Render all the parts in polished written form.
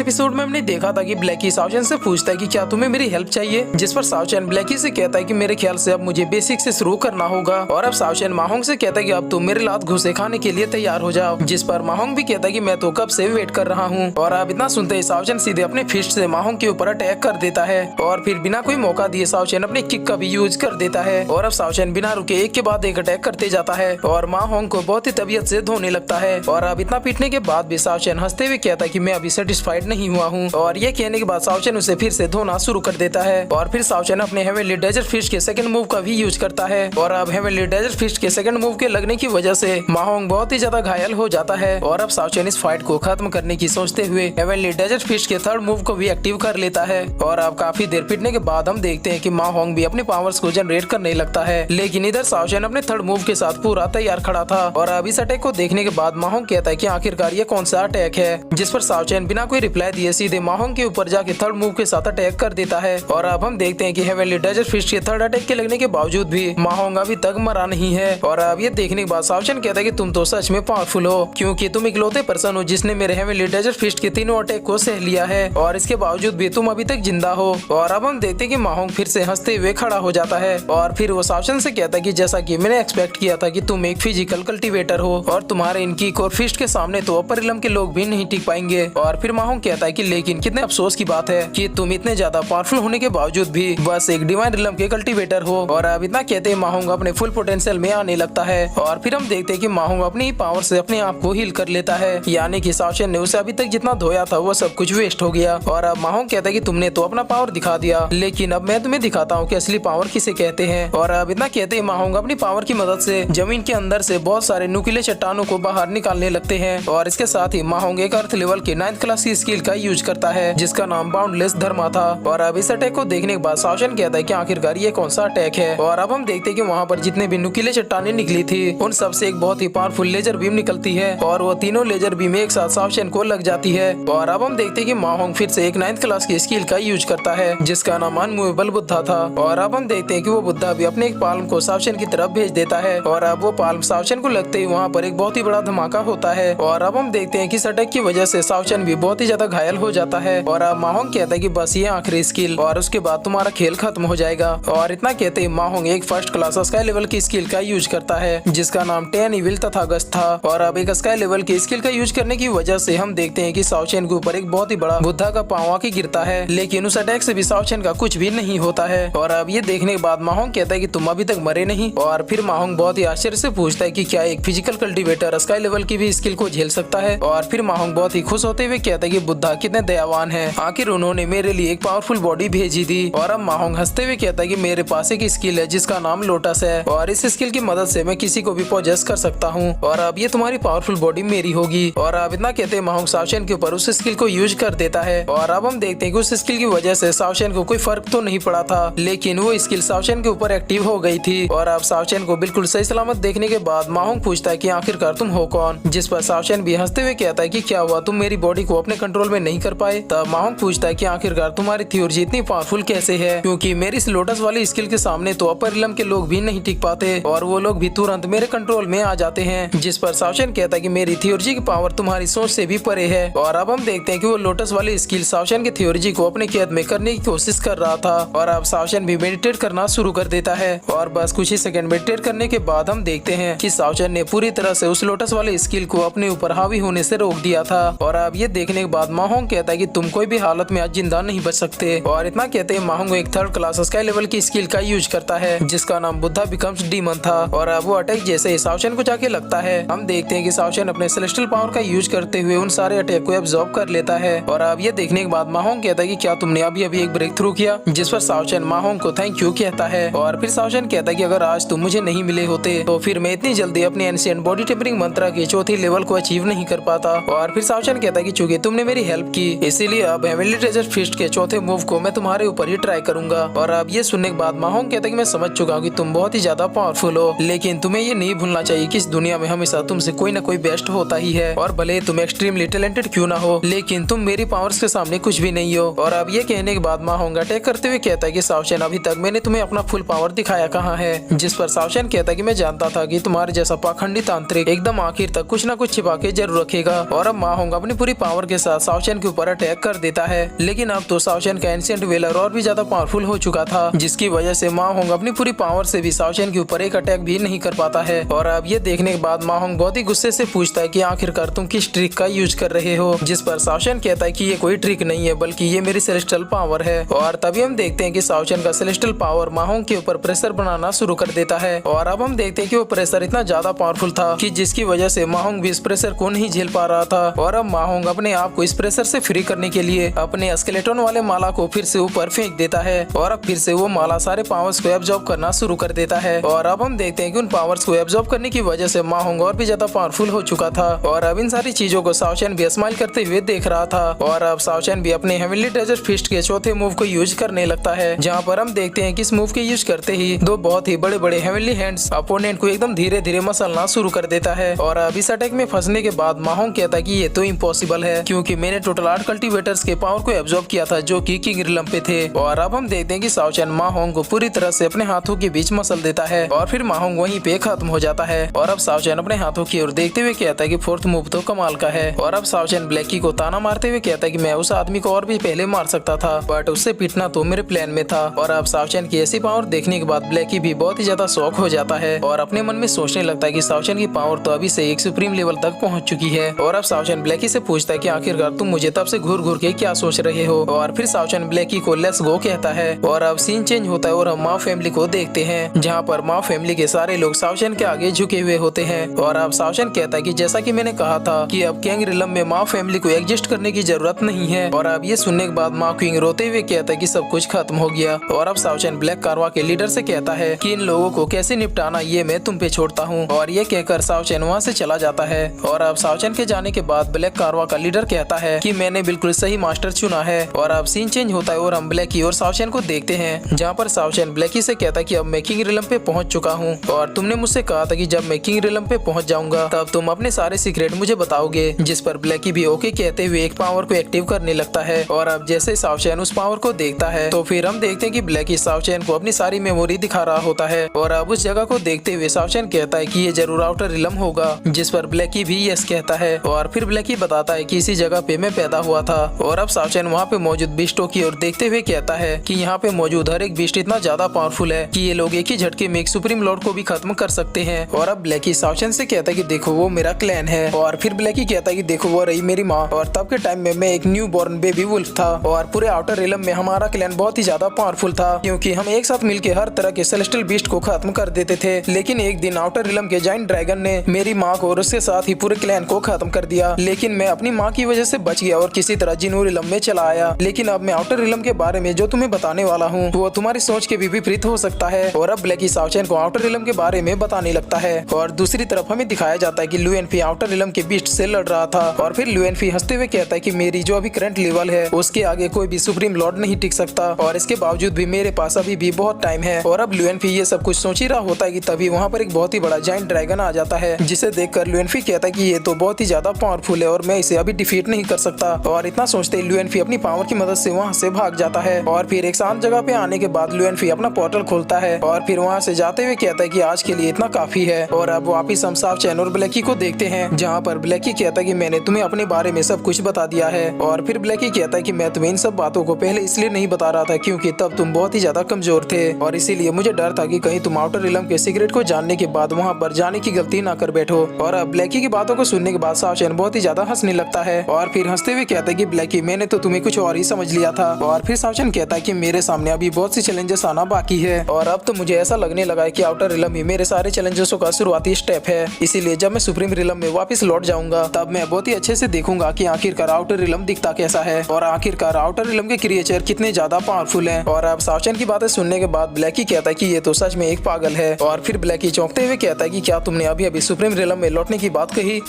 Episode में हमने देखा था कि ब्लैकी सावचन से पूछता है कि क्या तुम्हें मेरी हेल्प चाहिए, जिस पर सावचन ब्लैकी से कहता है कि मेरे ख्याल से अब मुझे बेसिक से शुरू करना होगा। और अब सावचन माहोंग से कहता है कि अब तुम मेरे लात घुसे खाने के लिए तैयार हो जाओ, जिस पर माहोंग भी कहता है कि मैं तो कब से वेट कर रहा हूँ। और अब इतना सुनते ही सावचन सीधे अपने फिस्ट से माहोंग के ऊपर अटैक कर देता है और फिर बिना कोई मौका दिए सावचन अपने किक का भी यूज कर देता है। और अब सावचन बिना रुके एक के बाद एक अटैक करते जाता है और माहोंग को बहुत ही तबीयत से धोने लगता है। और अब इतना पीटने के बाद भी सावचन हंसते हुए कहता है कि मैं अभी सेटिस्फाइड नहीं हुआ हूँ। और ये कहने के बाद सावचन उसे फिर से धोना शुरू कर देता है और फिर सावचन अपने हेवनली डेजर्ट फिस्ट के सेकंड मूव का भी यूज करता है। और अब हेवनली डेजर्ट फिस्ट के सेकंड मूव के लगने की वजह से माहोंग बहुत ही ज्यादा घायल हो जाता है। और अब सावचन इस फाइट को खत्म करने की सोचते हुए हेवनली डेजर्ट फिस्ट के थर्ड मूव को भी एक्टिव कर लेता है। और अब काफी देर पीटने के बाद हम देखते हैं कि माहोंग भी अपने पावर्स को जनरेट करने लगता है, लेकिन इधर सावचन अपने थर्ड मूव के साथ पूरा तैयार खड़ा था। और अब इस अटैक को देखने के बाद माहोंग कहता है कि आखिरकार ये कौन सा अटैक है, जिस पर सावचन बिना कोई रिप्लाई दिए सीधे माहोंग के ऊपर जाके थर्ड मूव के साथ अटैक कर देता है। और अब हम देखते हैं कि हेवनली डेजर्ट फिस्ट के थर्ड अटैक के लगने के बावजूद भी माहोंग अभी तक मरा नहीं है। और अब ये देखने के बाद सावचन कहता है कि तुम तो सच में पावरफुल हो, क्योंकि तुम इकलौते पर्सन हो जिसने मेरे हेवनली डेजर्ट फिस्ट के तीनों अटैक को सह लिया है और इसके बावजूद भी तुम अभी तक जिंदा हो। और अब हम देखते हैं कि माहोंग फिर से हंसते हुए खड़ा हो जाता है और फिर वो सावचन से कहता है कि जैसा कि मैंने एक्सपेक्ट किया था कि तुम एक फिजिकल कल्टीवेटर हो और तुम्हारे इनकी और फिस्ट के सामने तो अपर इलम के लोग भी नहीं टिक पाएंगे। और फिर माहोंग कहता है कि लेकिन कितने अफसोस की बात है कि तुम इतने ज्यादा पावरफुल होने के बावजूद भी बस एक डिवाइन रिलम के कल्टीवेटर हो। और अब इतना कहते हैं माहोंग अपने फुल पोटेंशियल में आने लगता है और फिर हम देखते हैं कि माहोंग अपनी पावर से अपने आप को हील कर लेता है, यानी कि सावचन ने उसे अभी तक जितना धोया था वो सब कुछ वेस्ट हो गया। और अब माहोंग कहता है कि तुमने तो अपना पावर दिखा दिया, लेकिन अब मैं तुम्हें दिखाता हूँ कि असली पावर किसे कहते हैं। और अब इतना कहते हैं माहोंग अपनी पावर की मदद से जमीन के अंदर से बहुत सारे नुकीले चट्टानों को बाहर निकालने लगते हैं। और इसके साथ ही माहोंग एक अर्थ लेवल के 9th क्लास की स्किल का यूज करता है जिसका नाम बाउंडलेस धर्मा था। और अब इस अटैक को देखने के बाद सावचन कहता है कि आखिरकार ये कौन सा अटैक है। और अब हम देखते हैं कि वहाँ पर जितने भी नुकीले चट्टानें निकली थी उन सब से एक बहुत ही पावरफुल लेजर बीम निकलती है और वो तीनों लेजर बीम एक साथ सावचन को लग जाती है। और अब हम देखते हैं कि माहोंग फिर से एक 9th क्लास की स्किल का यूज करता है जिसका नाम अनमूवेबल बुद्धा था। और अब हम देखते हैं कि वो बुद्धा भी अपने एक पाल्म को सावचन की तरफ भेज देता है और अब वो पाल्म सावचन को लगते ही वहाँ पर एक बहुत ही बड़ा धमाका होता है। और अब हम देखते हैं कि इस अटैक की वजह से सावचन भी बहुत ही ज्यादा घायल हो जाता है। और अब माहोंग कहता है कि बस ये आखिरी स्किल और उसके बाद तुम्हारा खेल खत्म हो जाएगा। और इतना कहते ही माहोंग एक फर्स्ट क्लास स्काई लेवल की स्किल का यूज करता है जिसका नाम 10 इविल तथागत था। और अब एक स्काई लेवल की स्किल का यूज करने की वजह से हम देखते हैं कि सावचन के ऊपर एक बहुत ही बड़ा बुद्धा का पांव आके गिरता है, लेकिन उस अटैक से भी सावचन का कुछ भी नहीं होता है। और अब ये देखने के बाद माहोंग कहता है कि तुम अभी तक मरे नहीं। और फिर माहोंग बहुत ही आश्चर्य से पूछता है कि क्या एक फिजिकल कल्टीवेटर स्काई लेवल की भी स्किल को झेल सकता है। और फिर माहोंग बहुत ही खुश होते हुए कहता है कि बुद्धा कितने दयावान है, आखिर उन्होंने मेरे लिए एक पावरफुल बॉडी भेजी थी। और अब माहोंग हंसते हुए कहता है कि मेरे पास एक स्किल है जिसका नाम लोटस है और इस स्किल की मदद से मैं किसी को भी पोजेस कर सकता हूँ और अब ये तुम्हारी पावरफुल बॉडी मेरी होगी। और अब इतना कहते हैं माहोंग सावचन के ऊपर उस स्किल को यूज कर देता है। और अब हम देखते हैं कि उस स्किल की वजह से सावचन को कोई फर्क तो नहीं पड़ा था, लेकिन वो स्किल सावचन के ऊपर एक्टिव हो गई थी। और अब सावचन को बिल्कुल सही सलामत देखने के बाद माहोंग पूछता है कि आखिरकार तुम हो कौन, जिस पर सावचन भी हंसते हुए कहता है कि क्या हुआ, तुम मेरी बॉडी को अपने कंट्रोल में नहीं कर पाए। तब माहोंग पूछता है कि आखिरकार तुम्हारी थ्योरी इतनी पावरफुल कैसे है, क्योंकि मेरी इस लोटस वाली स्किल के सामने तो अपर इलम के लोग भी नहीं टिक पाते और वो लोग भी तुरंत मेरे कंट्रोल में आ जाते हैं। जिस पर सावचन कहता है कि मेरी थ्योरी की पावर तुम्हारी सोच से भी परे है। और अब हम देखते हैं कि वो लोटस वाली स्किल सावचन की थ्योरी को अपने कैद में करने की कोशिश कर रहा था। और अब सावचन भी मेडिटेट करना शुरू कर देता है और बस कुछ ही सेकंड मेडिटेट करने के बाद हम देखते हैं कि सावचन ने पूरी तरह से उस लोटस वाले स्किल को अपने ऊपर हावी होने से रोक दिया था। और अब ये देखने के बाद माहोंग कहता है कि तुम कोई भी हालत में आज जिंदा नहीं बच सकते। और इतना कहते हैं माहोंग एक 3rd क्लास स्काई लेवल की स्किल का यूज करता है जिसका नाम बुद्धा बिकम्स डीमन था। और अब वो अटैक जैसे ही सावचन को जाके लगता है हम देखते हैं कि सावचन अपने सेलेस्टियल पावर का यूज करते हुए उन सारे अटैक को एब्जॉर्ब कर लेता है। और अब ये देखने के बाद माहोंग कहता है कि क्या तुमने अभी अभी एक ब्रेक थ्रू किया, जिस पर सावचन माहोंग को थैंक यू कहता है। और फिर सावचन कहता है कि अगर आज तुम मुझे नहीं मिले होते तो फिर मैं इतनी जल्दी अपने एंशिएंट बॉडी टेम्परिंग मंत्र के 4th लेवल को अचीव नहीं कर पाता। और फिर सावचन कहता है कि चूंकि तुमने मेरी हेल्प की इसीलिए अब हेवनली डेजर्ट फिस्ट के 4th मूव को मैं तुम्हारे ऊपर ही ट्राई करूंगा। और अब ये सुनने के बाद माहोंग कहता है कि मैं समझ चुका हूँ कि तुम बहुत ही ज्यादा पावरफुल हो, लेकिन तुम्हें ये नहीं भूलना चाहिए कि इस दुनिया में हमेशा तुमसे कोई ना कोई बेस्ट होता ही है। और भले तुम एक्सट्रीमली टैलेंटेड क्यों ना हो, लेकिन तुम मेरी पावर्स के सामने कुछ भी नहीं हो। और अब ये कहने के बाद माहोंग अटैक करते हुए कहता है कि सावचन अभी तक मैंने तुम्हें अपना फुल पावर दिखाया कहाँ है। जिस पर सावचन कहता है कि मैं जानता था कि तुम्हारे जैसा पाखंडी तांत्रिक एकदम आखिर तक कुछ ना कुछ छिपा के जरूर रखेगा। और अब माहोंग अपनी पूरी पावर के साथ साओचेन के ऊपर अटैक कर देता है। लेकिन अब तो साओचेन का एंशिएंट वेलर और भी ज्यादा पावरफुल हो चुका था, जिसकी वजह से मा होंग अपनी पूरी पावर से भी साओचेन के ऊपर एक अटैक भी नहीं कर पाता है। और अब ये देखने के बाद मा होंग बहुत ही गुस्से से पूछता है कि आखिरकार तुम किस ट्रिक का यूज कर रहे हो, जिस पर साओचेन कहता है कि ये कोई ट्रिक नहीं है बल्कि ये मेरी सेलेस्टियल पावर है। और तभी हम देखते हैं कि साओचेन का सेलेस्टियल पावर मा होंग के ऊपर प्रेशर बनाना शुरू कर देता है। और अब हम देखते हैं कि वो प्रेशर इतना ज्यादा पावरफुल था कि जिसकी वजह से मा होंग भी इस प्रेशर को नहीं झेल पा रहा था। और अब मा होंग अपने आप को इस प्रेशर से फ्री करने के लिए अपने स्केलेटन वाले माला को फिर से ऊपर फेंक देता है और अब फिर से वो माला सारे पावर्स को एब्जॉर्ब करना शुरू कर देता है। और अब हम देखते हैं कि उन पावर्स को एब्जॉर्ब करने की वजह से मा होंग और भी ज्यादा पावरफुल हो चुका था। और अब इन सारी चीजों को साओचेन भी स्माइल करते हुए देख रहा था। और अब साओचेन भी अपने हेवनली डेजर्ट फिस्ट के चौथे मूव को यूज करने लगता है, जहाँ पर हम देखते हैं कि इस मूव के यूज करते ही दो बहुत ही बड़े बड़े हेवनली हैंड्स अपोनेंट को एकदम धीरे धीरे मसलना शुरू कर देता है। और अब इस अटैक में फंसने के बाद मा होंग कहता है कि ये तो इम्पॉसिबल है, क्योंकि मैंने टोटल 8 कल्टीवेटर्स के पावर को एब्जॉर्ब किया था जो कि किंग रिलम पे थे। और अब हम देखते हैं कि साओचेन मा होंग को पूरी तरह से अपने हाथों के बीच मसल देता है और फिर मा होंग वहीं पे खत्म हो जाता है। और अब साओचेन अपने हाथों की ओर देखते हुए कहता है कि फोर्थ मूव तो कमाल का है। और अब साओचेन ब्लैकी को ताना मारते हुए कहता है कि मैं उस आदमी को और भी पहले मार सकता था, बट उससे पीटना तो मेरे प्लान में था। और अब साओचेन की ऐसी पावर देखने के बाद ब्लैकी भी बहुत ही ज्यादा शॉक हो जाता है और अपने मन में सोचने लगता है कि साओचेन की पावर तो अभी से एक सुप्रीम लेवल तक पहुंच चुकी है। और अब साओचेन ब्लैकी से पूछता है कि आखिरकार तुम मुझे तब से घूर घूर के क्या सोच रहे हो। और फिर साओचेन ब्लैकी को लेट्स गो कहता है। और अब सीन चेंज होता है और हम माओ फैमिली को देखते हैं, जहाँ पर माओ फैमिली के सारे लोग साओचेन के आगे झुके हुए होते हैं। और अब साओचेन कहता है कि जैसा कि मैंने कहा था कि अब किंग रिलम में माओ फैमिली को एग्जिस्ट करने की जरूरत नहीं है। और अब ये सुनने के बाद माओ किंग रोते हुए कहता है कि सब कुछ खत्म हो गया। और अब साओचेन ब्लैक कारवा के लीडर से कहता है कि इन लोगों को कैसे निपटाना ये मैं तुम पे छोड़ता हूँ। और ये कहकर साओचेन वहाँ से चला जाता है। और अब साओचेन के जाने के बाद ब्लैक कारवा का लीडर कहता है कि मैंने बिल्कुल सही मास्टर चुना है। और अब सीन चेंज होता है और हम ब्लैकी और साओचेन को देखते हैं, जहाँ पर साओचेन ब्लैकी से कहता है कि अब मैं किंग रिलम पे पहुंच चुका हूँ और तुमने मुझसे कहा था कि जब मैं किंग रिलम पे पहुंच जाऊंगा तब तुम अपने सारे सीक्रेट मुझे बताओगे। जिस पर ब्लैकी भी ओके कहते हुए एक पावर को एक्टिव करने लगता है। और अब जैसे साओचेन उस पावर को देखता है तो फिर हम देखते हैं कि ब्लैकी साओचेन को अपनी सारी मेमोरी दिखा रहा होता है। और अब उस जगह को देखते हुए साओचेन कहता है कि ये जरूर आउटर रिलम होगा, जिस पर ब्लैकी भी यस कहता है। और फिर ब्लैकी बताता है कि इसी जगह पे मैं पैदा हुआ था। और अब साओचेन वहाँ पे मौजूद बीस्टों की ओर देखते हुए कहता है कि यहाँ पे मौजूद हर एक बीस्ट इतना ज्यादा पावरफुल है कि ये लोग एक ही झटके में एक सुप्रीम लॉर्ड को भी खत्म कर सकते हैं। और अब ब्लैकी साओचेन से कहता है कि देखो वो मेरा क्लैन है। और फिर ब्लैकी कहता है कि देखो वो रही मेरी माँ, और तब के टाइम में मैं एक न्यू बॉर्न बेबी वुल्फ था और पूरे आउटर रिलम में हमारा क्लैन बहुत ही ज्यादा पावरफुल था, क्योंकि हम एक साथ मिलकर हर तरह के सेलेस्टियल बीस्ट को खत्म कर देते थे। लेकिन एक दिन आउटर रिलम के जाइंट ड्रैगन ने मेरी माँ को और उसके साथ ही पूरे क्लैन को खत्म कर दिया। लेकिन मैं अपनी माँ की वजह से बच गया और किसी तरह जिनू रिलम में चला आया। लेकिन अब मैं आउटर रिलम के बारे में जो तुम्हें बताने वाला हूँ वो तुम्हारी सोच के भी विपरीत हो सकता है। और अब ब्लैकी साओचेन को आउटर रिलम के बारे में बताने लगता है। और दूसरी तरफ हमें दिखाया जाता है कि लुएनफी आउटर रिलम के बीस्ट से लड़ रहा था। और फिर लुएनफी हंसते हुए कहता है कि मेरी जो अभी करंट लेवल है उसके आगे कोई भी सुप्रीम लॉर्ड नहीं टिक सकता, और इसके बावजूद भी मेरे पास अभी भी बहुत टाइम है। और अब लुएनफी ये सब कुछ सोच ही रहा होता है कि तभी वहाँ पर एक बहुत ही बड़ा जाइंट ड्रैगन आ जाता है, जिसे देखकर लुएनफी कहता है कि ये तो बहुत ही ज्यादा पावरफुल है और मैं इसे अभी डिफीट नहीं कर सकता। और इतना सोचते ही लुएनफी अपनी पावर की मदद से वहाँ से भाग जाता है। और फिर एक शांत जगह पे आने के बाद लुएनफी अपना पोर्टल खोलता है और फिर वहाँ से जाते हुए कहता है कि आज के लिए इतना काफी है। और अब वापिस हम साओचेन और ब्लैकी को देखते हैं, जहाँ पर ब्लैकी कहता है कि मैंने तुम्हें अपने बारे में सब कुछ बता दिया है। और फिर ब्लैकी कहता है कि मैं तुम्हें इन सब बातों को पहले इसलिए नहीं बता रहा था क्योंकि तब तुम बहुत ही ज्यादा कमजोर थे और इसीलिए मुझे डर था कि कहीं तुम आउटर रिलम के सीक्रेट को जानने के बाद वहाँ पर जाने की गलती ना कर बैठो। और अब ब्लैकी की बातों को सुनने के बाद साओचेन बहुत ही ज्यादा हंसने लगता है और फिर हंसते हुए कहता है कि ब्लैकी मैंने तो तुम्हें कुछ और ही समझ लिया था। और फिर साओचेन कहता है कि मेरे सामने अभी बहुत सी चैलेंजेस आना बाकी है और अब तो मुझे ऐसा लगने लगा है कि आउटर रिलम ही मेरे सारे चैलेंजेसों का शुरुआती स्टेप है। इसीलिए जब मैं सुप्रीम रिलम में वापस लौट जाऊंगा तब मैं बहुत ही अच्छे से देखूंगा कि आखिरकार आउटर रिलम दिखता कैसा है और आखिरकार आउटर रिलम के क्रिएचर कितने ज्यादा पावरफुल हैं। और अब साओचेन की बातें सुनने के बाद ब्लैकी कहता है कि ये तो सच में एक पागल है। और फिर ब्लैकी चौंकते हुए कहता है कि क्या तुमने अभी अभी सुप्रीम रिलम में लौटने की बात कही।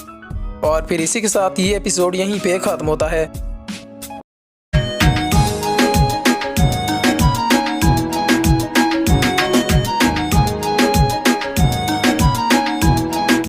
और फिर इसी के साथ ये एपिसोड यहीं पे खत्म होता है।